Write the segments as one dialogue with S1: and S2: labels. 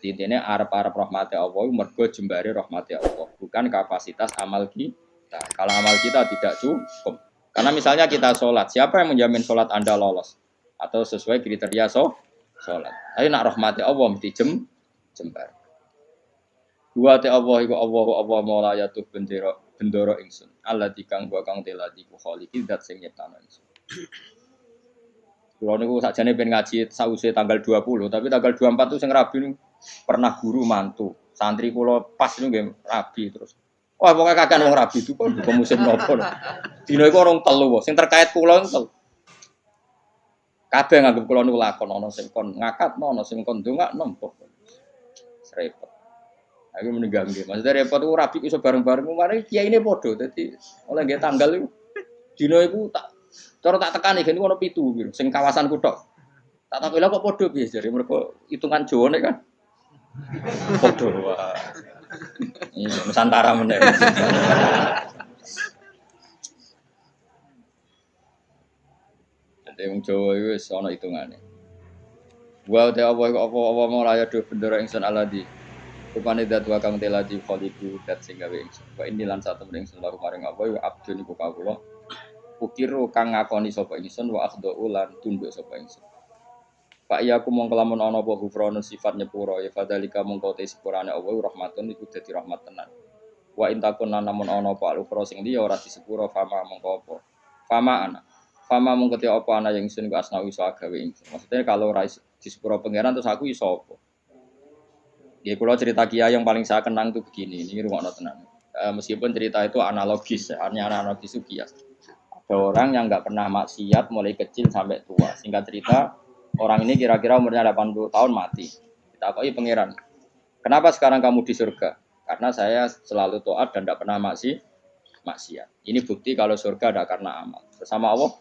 S1: Jadi intinya arep-arep rahmati Allah mergo jembare rahmati Allah, bukan kapasitas amal kita. Kalau amal kita tidak cukup. Karena misalnya kita sholat, siapa yang menjamin sholat Anda lolos? Atau sesuai kriteria sholat. Tapi nak rahmati Allah mesti jembar. Dua te Allah iku Allah maula yatuh bendoro ingsun. Allah dikang wa kang teladi ku khaliqi zat sing nyiptano ingsun. Kulo niku sakjane ben ngaji sause tanggal 20, tapi tanggal 24 itu sing rabi niku pernah guru mantu. Santri kula pas niku nggih rabi terus. Wah, pokoke kakean wong rabi itu kok musim nopo. Dina iku orang telu, sing terkait kula niku. Kabeh nganggep kula niku lakon ana sing kon ngakatno, ana sing kon ndongakno. Repot. Aku meninggal nggih. Maksudnya repot ku rabi iso bareng-bareng mari kiyaine padha. Dadi oleh nggih tanggal iku dina iku tak cara tak tekani gen ono 7 gitu. Sing kawasan kuthok. Tak takoni kok padha piye jare mergo hitungan Jawa nek kan. Padha wae. Iya, Nusantara meneh. Dadi wong Jawa iku wis ana hitungane. Wa ta apa mau raya do bendera ingsun aladi. Rupane dat wa kang teladi khaliqu dat sing gawe ingsun. Wa ini lan satu ingsun laru maring apa ya abdun iku kawula. Ukiru kang ngakoni sapa ingsun wa akhdau lan tunduk sapa ingsun. Pak iya aku mong kelamun ana apa gufrana sifat nyepuro ya fadzalika mongko te sepurane Allah rahmatun iku dadi rahmat tenan. Wa intakun namun ana apa al-ukhra sing liya ora disepuro fama mongko apa. Fama mongko te apa ana yang ingsun ku asnawi iso gawe ingsun. Maksudnya kalau ora disepuro pangeran terus aku iso apa. Ya kula cerita kiai yang paling saya kenang itu begini, ini rungokno tenan. Meskipun cerita itu analogis, hanya analogis itu kias. Ada orang yang enggak pernah maksiat mulai kecil sampai tua. Singkat cerita, orang ini kira-kira umurnya 80 tahun mati. Kita koi pangeran. Kenapa sekarang kamu di surga? Karena saya selalu taat dan tidak pernah maksiat. Ini bukti kalau surga ada karena amal. Bersama Allah,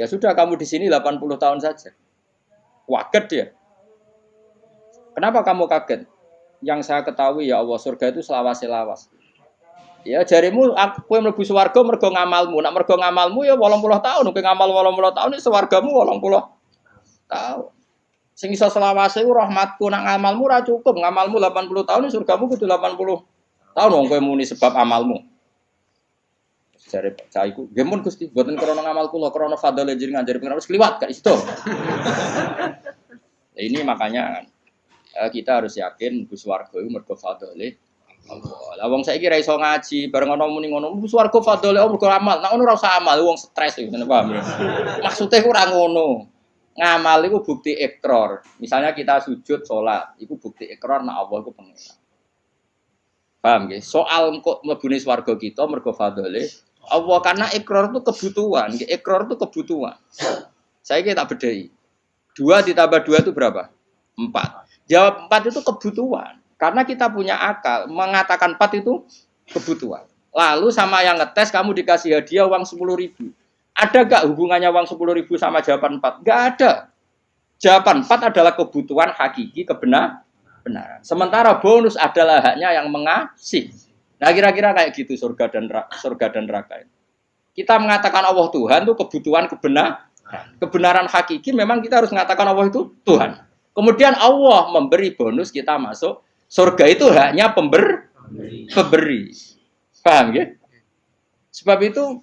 S1: ya sudah kamu di sini 80 tahun saja. Kaget dia. Kenapa kamu kaget? Yang saya ketahui ya Allah surga itu selawas-selawas. Ya jarimu aku yang mlebu swarga mergo ngamalmu. Nak mergo ngamalmu ya 80 tahun, kowe ngamal 80 tahun iki swargamu 80 tahun. Sing iso selawase ku rahmatku, nak ngamalmu ora cukup, ngamalmu 80 tahun surgamu kudu 80 tahun wong kowe muni sebab amalmu. Jare caiku, nggih mun Gusti, mboten krana ngamal kula, krana fadhole jenengan jare pengen harus kliwat gak iso. Ini makanya kita harus yakin bus warga itu mergo fadhole Allah. Lah wong saiki ra iso ngaji, bareng ana muni ngono, bus warga fadhole Allah mergo amal. Nek ngono ora usah amal, wong stres iki, paham ya? Maksude ora ngono. Ngamal iku bukti ikrar. Misalnya kita sujud salat, iku bukti ikrar nek Allah iku pengen. Paham nggih? Soal kok mlebune swarga kita mergo fadhole Allah karena ikrar itu kebutuhan, ikrar itu kebutuhan. Saya tak bedai. 2 ditambah 2 itu berapa? 4. Jawab 4 itu kebutuhan. Karena kita punya akal, mengatakan 4 itu kebutuhan. Lalu sama yang ngetes kamu dikasih hadiah uang 10.000. Ada gak hubungannya uang 10.000 sama jawaban 4? Gak ada. Jawaban 4 adalah kebutuhan hakiki kebenaran. Sementara bonus adalah haknya yang mengasih. Nah kira-kira kayak gitu surga dan neraka. Kita mengatakan Allah Tuhan itu kebutuhan kebenaran hakiki memang kita harus mengatakan Allah itu Tuhan. Kemudian Allah memberi bonus kita masuk surga itu hanya pemberi. Paham ya? Sebab itu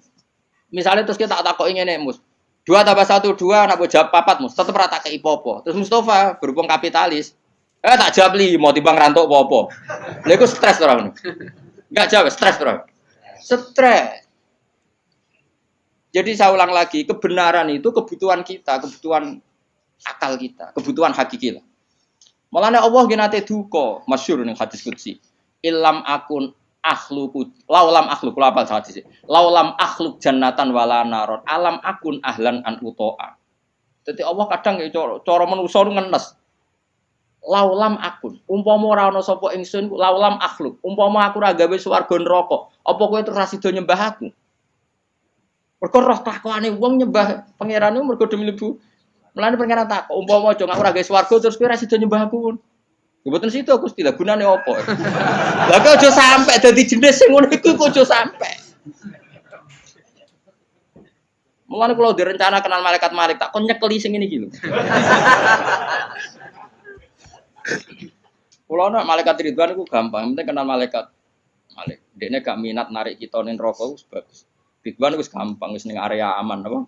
S1: misalnya terus kita tak kok ingin mus 2 tambah 1 2 nak jawab 4 mus tetap rata ke ipopo. Terus Mustafa berhubung kapitalis tak jawab 5 timbang rantuk apa-apa. Lha iku stres orang. Enggak jawab stres orang. Stres. Jadi saya ulang lagi, kebenaran itu kebutuhan kita, kebutuhan akal kita, kebutuhan hakiki lah. Mulane Allah genate duka, masyhur ning hadis qudsi. Illam akun akhluqu laulam akhluk kula apal hadis. Laulam akhluk jannatan wala naron alam akun ahlan an utoa. Dadi Allah kadang ya cara manusa ngenes. Laulam akun, umpama ora ana sapa ingsun, laulam akhluk, umpama aku ora gawe swarga neraka, apa kowe terus ra sida nyembah aku? Mergo roh takwane wong nyembah pangerane mergo demi lebu. Mulane pangeran tak umpama aja ora gawe swarga terus kowe ra sida nyembah aku. Ya mboten sida Gusti, lha gunane apa? Lah kok aja sampe dadi jenis sing ngono iku kok aja sampe. Mulane kula direncana kenal malaikat tak kon nyekeli sing ngene iki lho. Kulo nak malaikat Ridwan iku gampang, penting kenal malaikat. Dekne gak minat narik kita ning neraka wis bagus. Ridwan wis gampang, wis ning area aman apa?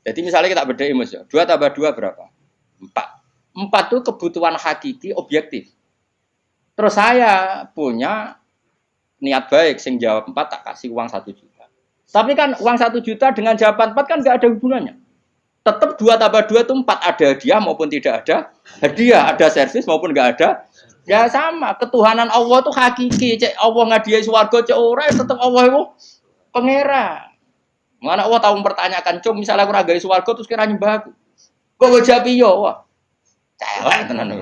S1: Jadi misalnya kita bedai Mas ya, 2 tambah 2 berapa? 4. 4 itu kebutuhan hakiki objektif. Terus saya punya niat baik, sing jawab 4 tak kasih uang 1 juta. Tapi kan uang 1 juta dengan jawaban 4 kan nggak ada hubungannya. Tetap 2 tambah 2 itu 4, ada hadiah maupun tidak ada hadiah, ada servis maupun nggak ada. Ya sama, ketuhanan Allah itu hakiki. Cek Allah ngadiai swarga cek ora tetap Allah itu pangeran. Mana Allah tahu mempertanyakan, "Cum, misalnya aku ragai swarga terus kira nyembah aku." Kok gue jawab iya, wah. Celek tenan.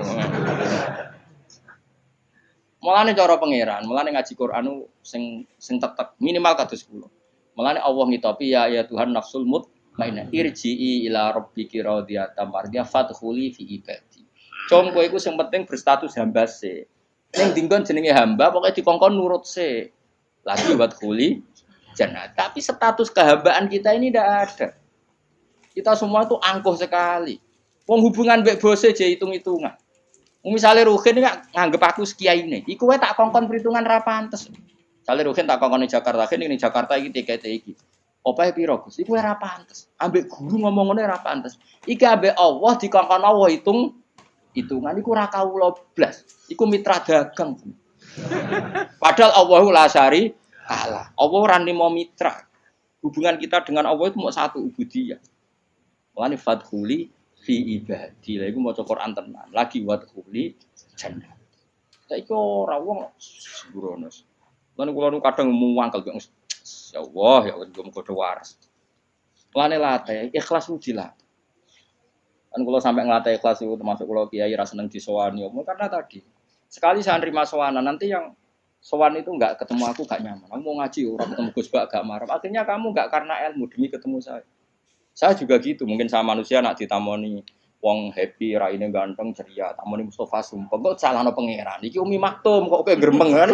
S1: Mulane cara pangeran, mulane ngaji Quran sing tetep minimal kados kula. Mulane Allah ngitopi ya Tuhan nafsul mutmainnah irji'i ila rabbiki radiyatan mardiyah fadkhuli fi ibadi. Cung kowe iku sing penting berstatus hamba se. Ning dinggon jenenge hamba pokoke dikongkon nurut se. Lagi wadkhuli jannah. Tapi status kehambaan kita ini tidak ada. Kita semua itu angkuh sekali. Wong hubungan mbek bose je hitung-hitungan. Misalnya Ruhin nganggep aku sekiai ini, iku wae tak kongkon perhitungan ra pantes. Misalnya Ruhin tak kongkon di Jakarta, ini Jakarta iki TKT iki. Opahe piro Gus? Iku ora pantes. Ambek guru ngomong ngene ora pantes. Iki ambek Allah dikongkon Allah hitungan iku ora kawula blas. Iku mitra dagang. Padahal Allahu la syari kalah. Allah ora nimo mitra. Hubungan kita dengan Allah itu mau satu ubudiyah. Mulane fadkhuli fi ibadi. Lha iku maca Quran tenan. Lagi wadkhuli jannah. Saiki ora wong sembrono. Lan kula nu kadang muangkel kok ya Allah ya muga waras. Mulane latih ikhlas uji lah. Kan kula sampai nglatih ikhlas itu termasuk kula kiai ra seneng disowani karena tadi sekali saya nerima sowanan nanti yang sowan itu enggak ketemu aku enggak nyaman. Kamu mau ngaji orang ketemu Gus Bak enggak marah. Akhirnya kamu enggak karena ilmu demi ketemu saya. Saya juga gitu, mungkin sama manusia nak ditamoni wong happy, raine ganteng, ceria, tamoni Mustafa Sumpah, kok salahno pangeran. Iki Umi Maktum kok kowe gremeng kan.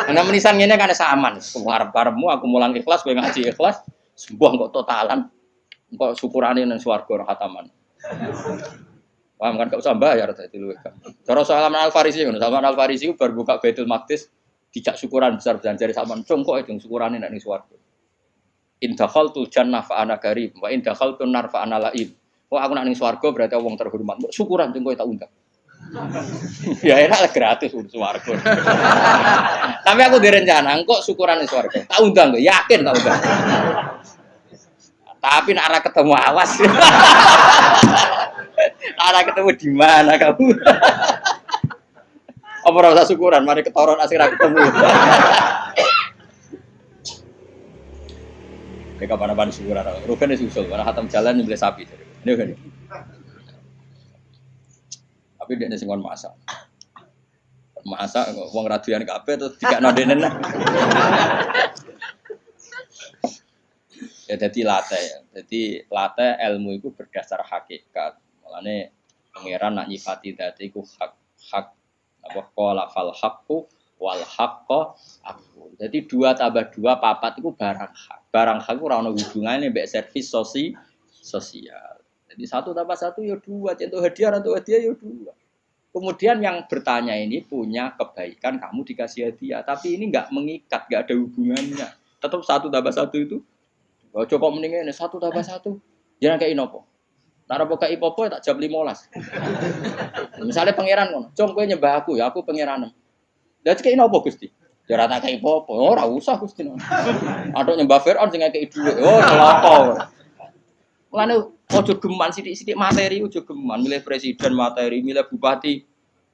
S1: Ana menisan ngene kan saman. Arep-arepmu aku mulang ikhlas, kowe ngaji ikhlas, sembuh kok totalan. Kok syukurane nang swarga khataman. Paham kan gak usah bayar dadi luwih kan. Cara Salman Al-Farisi ngono, Salman Al-Farisi bar buka Baitul Maqdis dijak syukuran besar-besaran jare sampean cung kok itu syukurane nek ning swarga. In dakhaltul jannah fa ana karim wa in dakhaltun nar fa ana laib. Kok aku nak ning swarga berarti wong terhormat. Mbok syukuran cung kowe tak undang. Ya enak lah gratis swarga. Tapi aku direncana engko syukuran ning swarga. Tak undang kok, yakin tak undang. Tapi nak ora ketemu awas. Ora ketemu di mana kamu? Apa ora usah syukuran, mari ketoron asik ra ketemu. Mereka kapan-kapan syukuran. Rugen wis usul, karena khatam jalan nyembelih sapi. Ini kan. Tapi dia sing kon masak. Masak wong radian kabeh terus dikakno denen. Ya jadi latih. Jadi latih ilmu itu berdasar hakikat. Mulane pangeran nak nyifati dadi iku hak apa qala fal haqqu wal haqqo aku. Jadi 2 tambah 2 4 itu barang hak. Barang hak ora ono hubungane mbek servis sosial. Jadi 1 tambah 1 ya 2, contoh hadiah atau hadiah ya 2. Kemudian yang bertanya ini punya kebaikan kamu dikasih hadiah, tapi ini enggak mengikat, enggak ada hubungannya. Tetap 1 tambah 1 itu oh, coba mendingan 1 tambah 1. Jangan kayak inopo. Nara boga ipopo tak jam 15. Misalnya pangeran ngono, "Cung kowe nyembah aku ya, aku pangeran." Lah kayak inopo Gusti? Ya ora tak kayak ipopo. Oh, ora usah Gusti. Atuk nyembah Firaun sing ngekeki dhuwit. Oh, celaka. Mulane ojo geman sithik-sithik materi ojo geman, milih presiden materi, milih bupati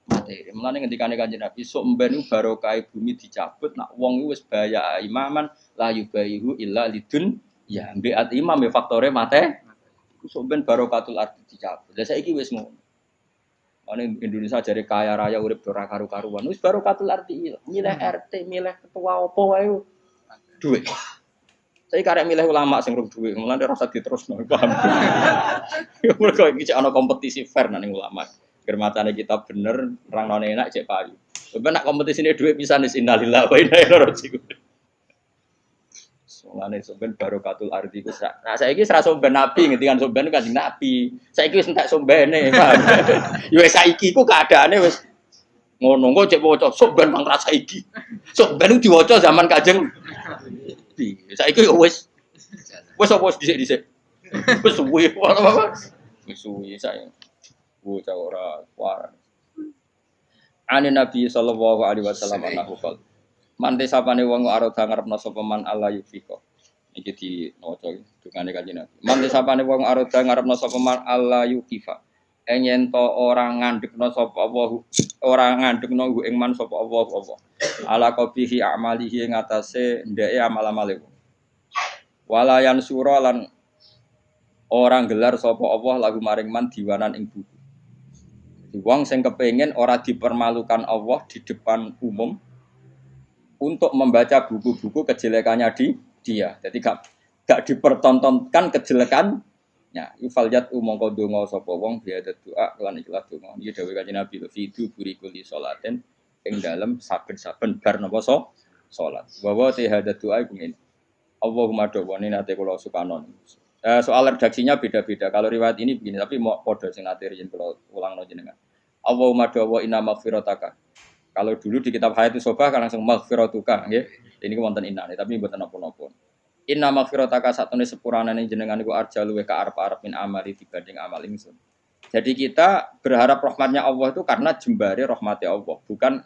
S1: materi. Mulane ngendikane Kanjeng Nabi, sok mben barokah bumi dicabut, nak wong iku wis bahaya imaman la yubayihu illa lidun. Ya, mbek imam ya faktore mate. Sok ben barokatul ardi dicabut. Lah saiki wis ngono. Mane Indonesia jare kaya raya urip ora karu-karuan. Wis barokatul ardi milih RT, milih ketua opo wae duit. Saiki karek milih ulama sing rung duit, mulane ora usah diterusno, paham. Ya mergo iki cek ana kompetisi fair nang ulama. Germatane kita bener, rangne enak cek payu. Ben nak kompetisine duit pisan wis innalillahi wa inna ilaihi raji'un. Mulane sampean barokatul ardi ku sak. Nah saiki ora somben nabi ngendikan somben Kanjeng Nabi. Saiki wis entek sombene, paham. Ya wis saiki ku keadaane wis Ngono kok cek waca sok ben mang rasa iki. Sok ben diwaca zaman Kanjeng. Saiki yo wis apa dhisik-dhisik. Wis suwi apa. Wis suwi saya. Bocah ora waras. Ane Nabi sallallahu alaihi wasallam annahu qol. Mante sapane wong arep ngarepno sapa man Allah yufika. Iki di maca dungane Kanjeng Nabi. Mante sapane wong arep ngarepno sapa man Allah yukifa. Yen to ora ngandhekno sapa Allah, ora ngandhekno ing man sapa Allah apa. Ala qabihi amalihi ing atase ndeke amal-amale. Wala yansura lan orang gelar sapa Allah lagu maring man diwanan ing buku. Wong sing kepengin ora dipermalukan Allah di depan umum untuk membaca buku-buku kejelekannya dia. Jadi gak dipertontonkan kejelekannya. Ifal yat mongko donga sapa wong biada doa lan ikhlas donga. Iki dawuh Kanjeng Nabi fidu burikuli salaten ing dalem saben-saben bar napa salat. Wa wa hadat doa iku ngene. Allahumma dawani nate kula sukanon. Soal redaksinya beda-beda. Kalau riwayat ini begini, tapi mau podo sing nate riyen kula ulangno jenengan. Allahumma dawa inna maghfirataka. Kalau dulu di kitab Hayatus Sobah kan langsung maghfiratuka nggih. Ini wonten inane tapi mboten napa-napa. Inna maghfirataka satune sepuranane jenengan iku arja luwih ka arep-arep min amali dibanding amal ingsun. Jadi kita berharap rahmatnya Allah itu karena jembare rahmati Allah, bukan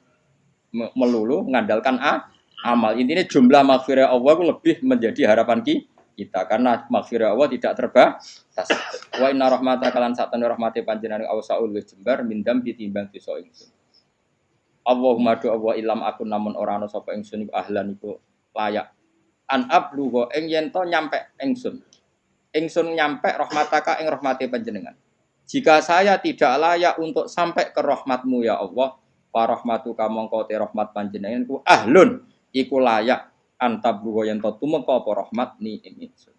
S1: melulu mengandalkan amal. Intinya jumlah maghfirah Allah itu lebih menjadi harapan kita karena maghfirah Allah tidak terbatas. Wa inna rahmataka lan satune rahmate panjenengan awsaul wis jembar mindam ditimbang dosa ingsun. Allahumma do Allah ilam aku namun ora ana sapa ingsun iku ahlan iku layak an ablugo ing yen to nyampe ingsun nyampe rahmataka ing rahmate panjenengan. Jika saya tidak layak untuk sampai ke rahmatmu ya Allah, fa rahmatuka mongko te rahmat panjenengan ku ahlun iku layak antablugo yen to tumeka apa rahmat ni ing ingsun.